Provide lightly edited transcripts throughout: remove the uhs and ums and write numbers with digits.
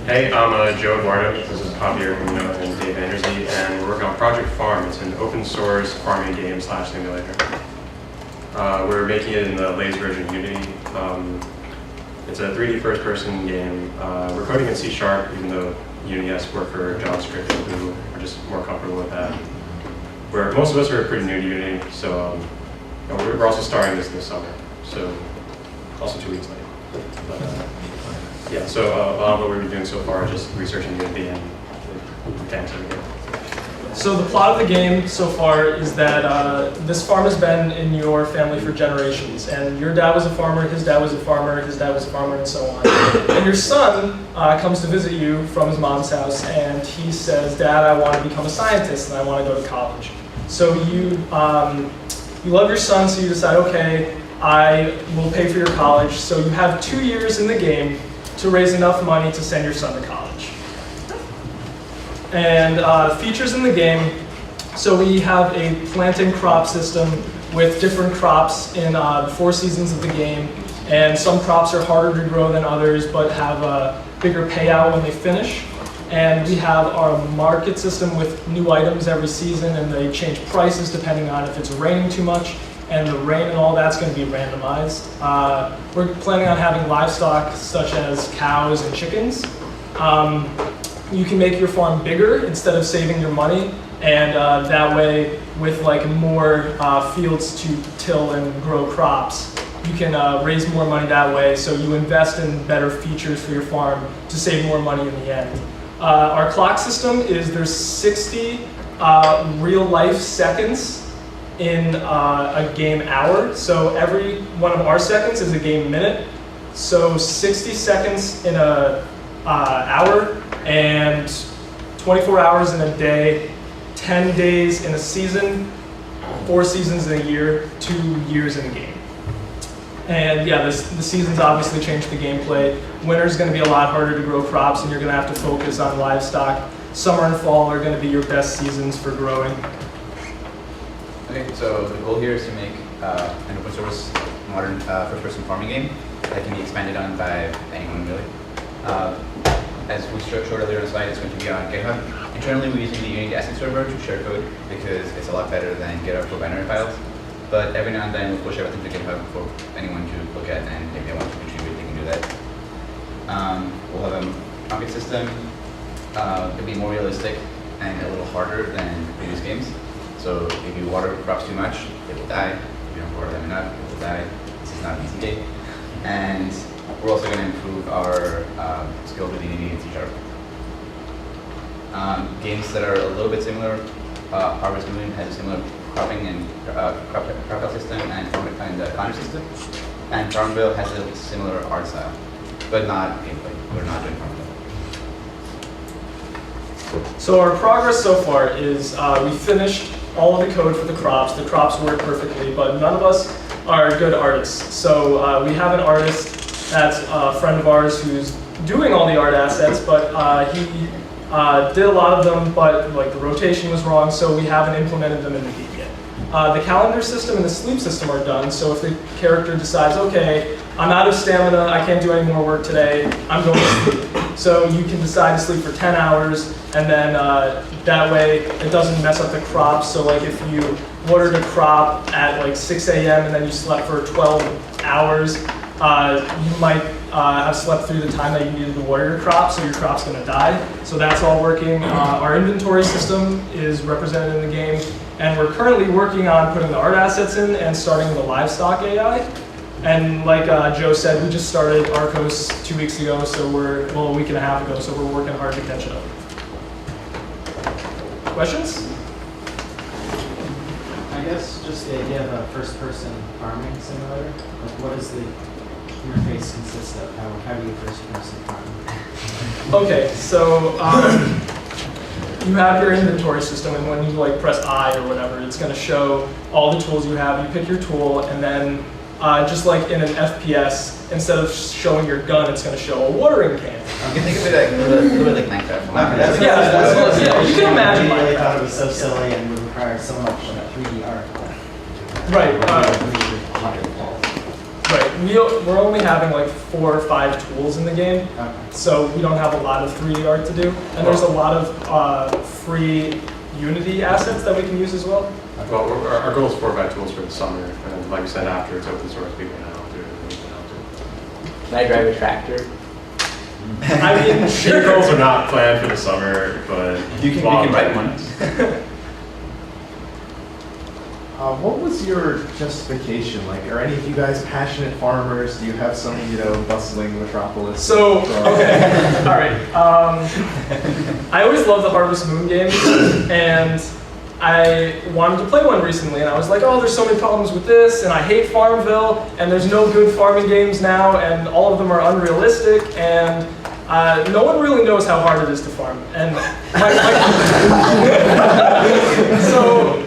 Hey, I'm Joe Eduardo. This is Javier Humino and Dave Andersey, and we're working on Project Farm. It's an open source farming game / simulator. We're making it in the latest version of Unity. It's a 3D first-person game. We're coding in C#, even though Unity has support for JavaScript, who are just more comfortable with that. Most of us are pretty new to Unity, so we're also starting this summer. So also 2 weeks late. But, yeah, so a lot of what we've been doing so far is just researching Unity and the mechanics of the game. So the plot of the game so far is that this farm has been in your family for generations, and your dad was a farmer, his dad was a farmer, his dad was a farmer, and so on. And your son comes to visit you from his mom's house, and he says, "Dad, I want to become a scientist, and I want to go to college." So you love your son, so you decide, okay, I will pay for your college. So you have 2 years in the game to raise enough money to send your son to college. And features in the game, so we have a planting crop system with different crops in the 4 seasons of the game, and some crops are harder to grow than others but have a bigger payout when they finish. And we have our market system with new items every season, and they change prices depending on if it's raining too much, and the rain and all that's going to be randomized. We're planning on having livestock such as cows and chickens. You can make your farm bigger instead of saving your money, and that way, with like more fields to till and grow crops, you can raise more money that way. So you invest in better features for your farm to save more money in the end. Our clock system is there's 60 real life seconds in a game hour. So every one of our seconds is a game minute. So 60 seconds in a hour, and 24 hours in a day, 10 days in a season, 4 seasons in a year, 2 years in a game. And yeah, the seasons obviously change the gameplay. Winter's going to be a lot harder to grow crops, and you're going to have to focus on livestock. Summer and fall are going to be your best seasons for growing. Okay, so the goal here is to make an open source modern first-person farming game that can be expanded on by anyone really. As we showed earlier on the slide, it's going to be on GitHub. Internally, we're using the Unity asset server to share code because it's a lot better than GitHub for binary files. But every now and then, we'll push everything to GitHub for anyone to look at, and if they want to contribute, they can do that. We'll have a market system. It'll be more realistic and a little harder than previous games. So if you water crops too much, they will die. If you don't water them enough, they will die. This is not an easy game. And we're also going to improve our skills with Unity and C#. Games that are a little bit similar, Harvest Moon has a similar cropping and crop system and climate system, and Farmville has a similar art style, but not gameplay. We're not doing Farmville. So our progress so far is we finished all of the code for the crops. The crops work perfectly, but none of us are good artists. So we have an artist that's a friend of ours who's doing all the art assets, but he did a lot of them, but like the rotation was wrong, so we haven't implemented them in the game yet. The calendar system and the sleep system are done, so if the character decides, okay, I'm out of stamina, I can't do any more work today, I'm going to sleep. So you can decide to sleep for 10 hours, and then that way it doesn't mess up the crops. So like if you watered a crop at like 6 a.m. and then you slept for 12 hours, you might have slept through the time that you needed to water your crop, so your crop's going to die. So that's all working. Our inventory system is represented in the game, and we're currently working on putting the art assets in and starting the livestock AI. And like Joe said, we just started Rcos 2 weeks ago, so a week and a half ago, so we're working hard to catch up. Questions? I guess just the idea of a first-person farming simulator. Like, what does the interface consist of? How do you first-person farm? Okay, so you have your inventory system, and when you like press I or whatever, it's going to show all the tools you have. You pick your tool, and then just like in an FPS, instead of showing your gun, it's going to show a watering can. You can think of it like a little bit like Minecraft. Yeah, you can imagine. I really thought it was so silly and would require so much 3D art. Right. Right. we're only having like 4 or 5 tools in the game, Okay. so we don't have a lot of 3D art to do. And there's a lot of free Unity assets that we can use as well. Well, our goal is 4 or 5 tools for the summer, and like we said, after it's open source, people can now do it. And we can now do it. Can I drive a tractor? I mean, sure. Vehicles are not planned for the summer, but You can write one. What was your justification? Like, are any of you guys passionate farmers? Do you have some, bustling metropolis? So, okay, all right. I always loved the Harvest Moon games, and I wanted to play one recently, and I was like, oh, there's so many problems with this, and I hate Farmville, and there's no good farming games now, and all of them are unrealistic, and no one really knows how hard it is to farm. And so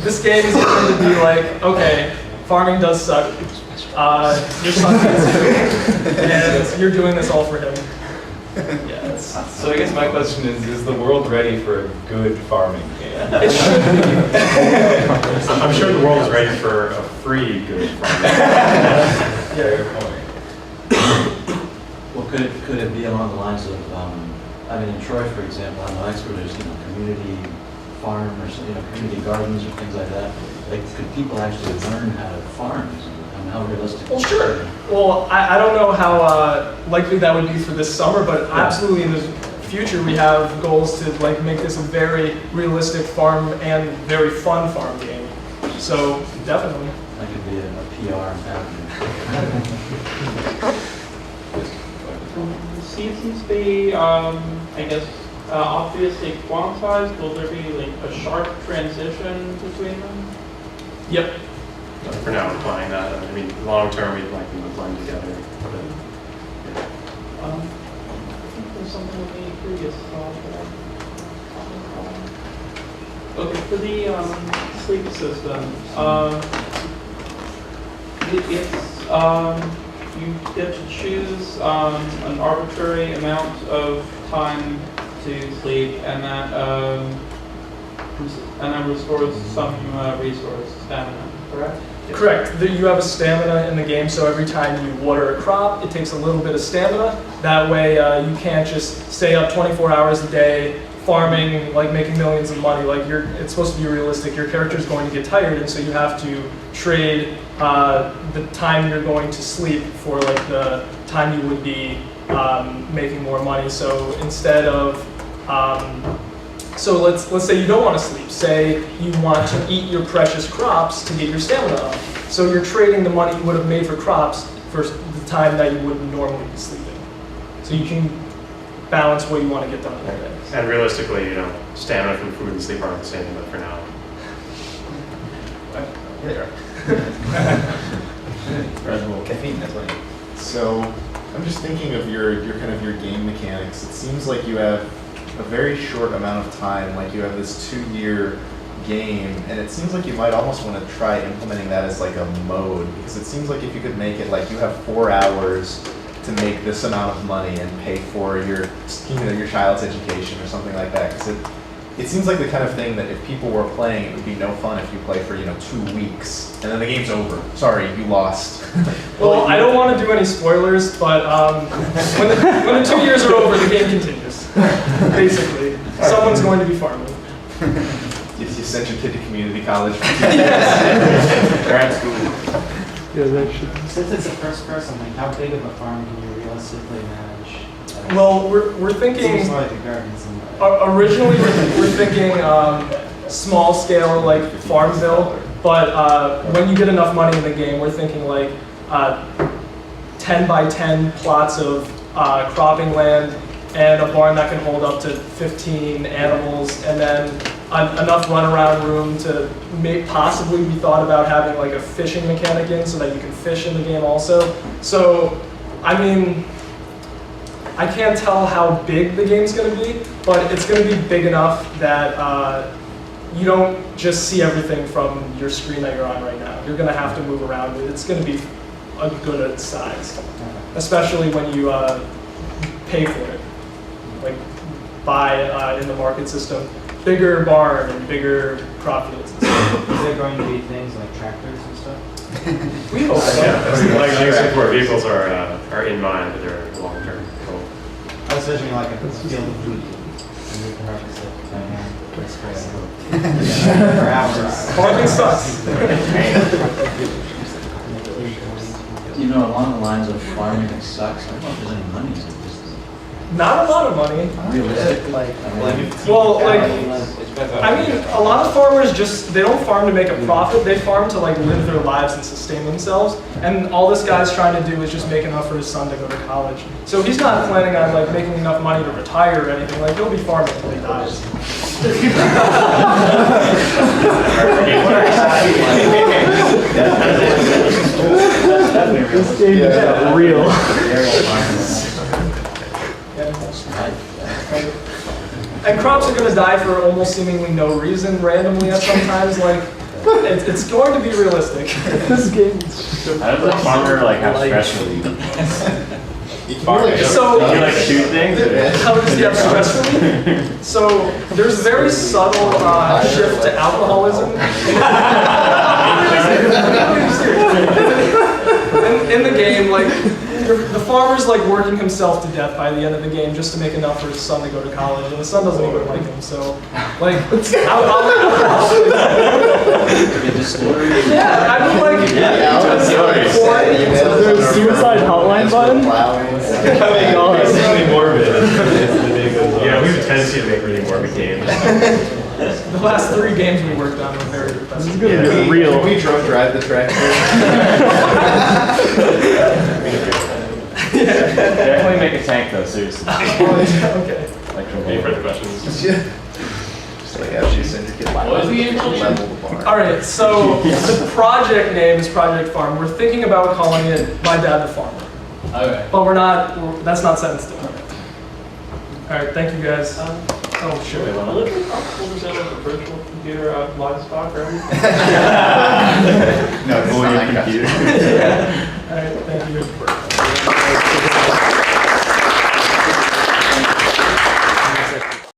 this game is going to be like, okay, farming does suck. Your son is too, and you're doing this all for him. Yeah, So I guess my question is the world ready for a good farming game? it should be. I'm sure the world is ready for a free good farming. Fair point. Well, could it be along the lines of, I mean, in Troy, for example, I'm an expert, there's, community farm or, community gardens or things like that. Like, could people actually learn how to farm? And how realistic? Well, sure. Well, I don't know how likely that would be for this summer, but absolutely in the future we have goals to like make this a very realistic farm and very fun farm game. So definitely. That could be a PR avenue. Seasons be, I guess, obviously quantized? Will there be like a sharp transition between them? Yep. For now, we're planning that. I mean, long term, we'd like them to blend together. But, I think there's something with the previous thought that okay, for the sleep system, it's you get to choose an arbitrary amount of time to sleep, and that restores some resource stamina. Correct. Correct. You have a stamina in the game, so every time you water a crop, it takes a little bit of stamina. That way, you can't just stay up 24 hours a day farming, like making millions of money. Like it's supposed to be realistic. Your character's going to get tired, and so you have to trade the time you're going to sleep for like the time you would be making more money. So instead of so let's say you don't want to sleep. Say you want to eat your precious crops to get your stamina up. So you're trading the money you would have made for crops for the time that you wouldn't normally be sleeping. So you can balance what you want to get done in a day. and realistically, stamina from food and sleep aren't the same, but for now. Yeah, they are. Red Bull. Caffeine, that's why. So I'm just thinking of your kind of your game mechanics. It seems like you have a very short amount of time. Like you have this 2-year game, and it seems like you might almost want to try implementing that as like a mode, because it seems like if you could make it like you have 4 hours to make this amount of money and pay for your your child's education or something like that. Because it seems like the kind of thing that if people were playing, it would be no fun if you play for 2 weeks and then the game's over. Sorry, you lost. Well, I don't want to do any spoilers, but when the 2 years are over, the game continues. Basically, someone's going to be farming. You sent your kid to community college. They're at school. Since it's a first person, like how big of a farm can you realistically manage? Well, we're thinking. Seems like the gardens and Originally, we're thinking small scale, like Farmville, but when you get enough money in the game, we're thinking like 10 by 10 plots of cropping land and a barn that can hold up to 15 animals, and then enough runaround room to possibly be thought about having like a fishing mechanic in so that you can fish in the game also. So, I mean, I can't tell how big the game's going to be, but it's going to be big enough that you don't just see everything from your screen that you're on right now. You're going to have to move around. It's going to be a good size, especially when you pay for it, like buy in the market system. Bigger barn and bigger crop fields and stuff. is there going to be things like tractors and stuff? We hope so. Yeah, like support vehicles are in mind, but they're a long-term goal. I was visioning like a field of wheat. And you can harvest it by hand. For hours. Farming sucks. You know, along the lines of farming that sucks, I don't know if there's any money in this. Not a lot of money. Realistic. Well, like, I mean, a lot of farmers they don't farm to make a profit, they farm to like live their lives and sustain themselves. And all this guy's trying to do is just make enough for his son to go to college. So he's not planning on like making enough money to retire or anything, like he'll be farming until he dies. This game is real. And crops are going to die for almost seemingly no reason, randomly at sometimes. Like, it's going to be realistic. This game is... How does a farmer like have stress relief? So, you like shoot things? how does he have stress relief? So, there's a very subtle shift to alcoholism. In the game, like, the farmer's like working himself to death by the end of the game just to make enough for his son to go to college, and the son doesn't even like him, so, like, yeah, I mean, like, Is there a suicide hotline button? It's really morbid. Yeah, we have a tendency to make really morbid games. The last 3 games we worked on were very depressing. Can we drunk drive the tractor? Definitely make a tank though, seriously. Okay. Like Any further questions? Just like after you send your kid level the bar. All right, so the project name is Project Farm. We're thinking about calling it My Dad the Farmer. Okay. But that's not set in stone. All right, thank you guys. Oh, sure. Will it be possible to set up a virtual computer out of livestock or anything? No, it's not like that. All right, thank you.